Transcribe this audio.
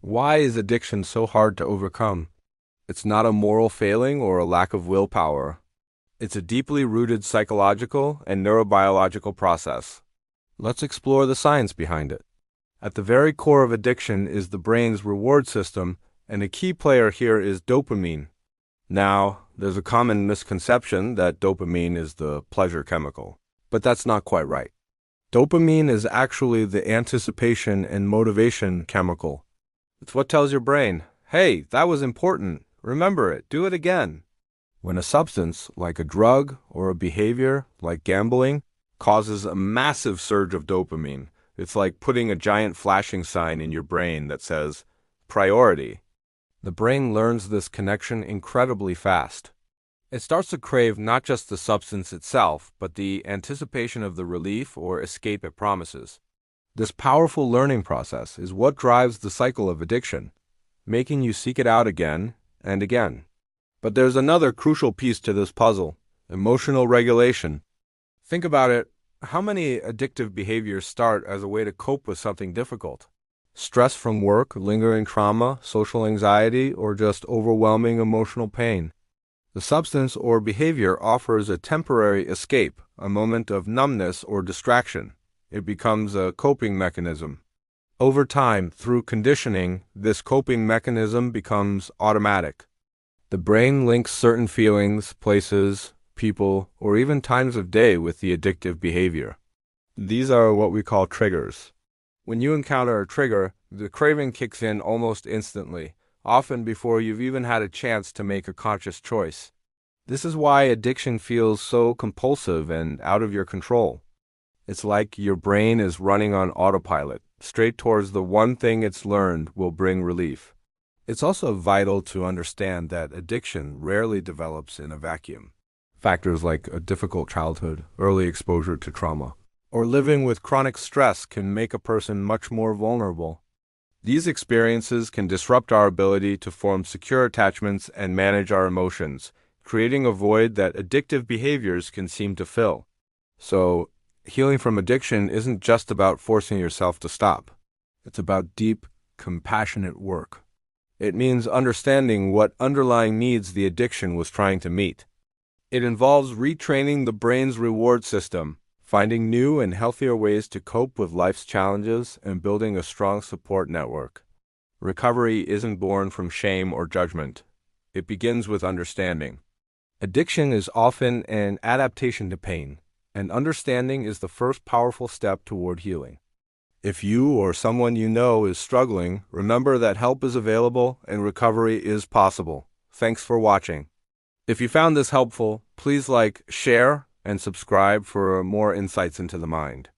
Why is addiction so hard to overcome? It's not a moral failing or a lack of willpower. It's a deeply rooted psychological and neurobiological process. Let's explore the science behind it. At the very core of addiction is the brain's reward system, and a key player here is dopamine. Now, there's a common misconception that dopamine is the pleasure chemical, but that's not quite right. Dopamine is actually the anticipation and motivation chemical. It's what tells your brain, hey, that was important. Remember it. Do it again. When a substance, like a drug or a behavior, like gambling, causes a massive surge of dopamine, it's like putting a giant flashing sign in your brain that says, priority. The brain learns this connection incredibly fast. It starts to crave not just the substance itself, but the anticipation of the relief or escape it promises. This powerful learning process is what drives the cycle of addiction, making you seek it out again and again. But there's another crucial piece to this puzzle: emotional regulation. Think about it. How many addictive behaviors start as a way to cope with something difficult? Stress from work, lingering trauma, social anxiety, or just overwhelming emotional pain. The substance or behavior offers a temporary escape, a moment of numbness or distraction. It becomes a coping mechanism. Over time, through conditioning, this coping mechanism becomes automatic. The brain links certain feelings, places, people, or even times of day with the addictive behavior. These are what we call triggers. When you encounter a trigger, the craving kicks in almost instantly, often before you've even had a chance to make a conscious choice. This is why addiction feels so compulsive and out of your control. It's like your brain is running on autopilot, straight towards the one thing it's learned will bring relief. It's also vital to understand that addiction rarely develops in a vacuum. Factors like a difficult childhood, early exposure to trauma, or living with chronic stress can make a person much more vulnerable. These experiences can disrupt our ability to form secure attachments and manage our emotions, creating a void that addictive behaviors can seem to fill. So, healing from addiction isn't just about forcing yourself to stop. It's about deep, compassionate work. It means understanding what underlying needs the addiction was trying to meet. It involves retraining the brain's reward system, finding new and healthier ways to cope with life's challenges, and building a strong support network. Recovery isn't born from shame or judgment. It begins with understanding. Addiction is often an adaptation to pain, and understanding is the first powerful step toward healing. If you or someone you know is struggling, remember that help is available and recovery is possible. Thanks for watching. If you found this helpful, please like, share, and subscribe for more insights into the mind.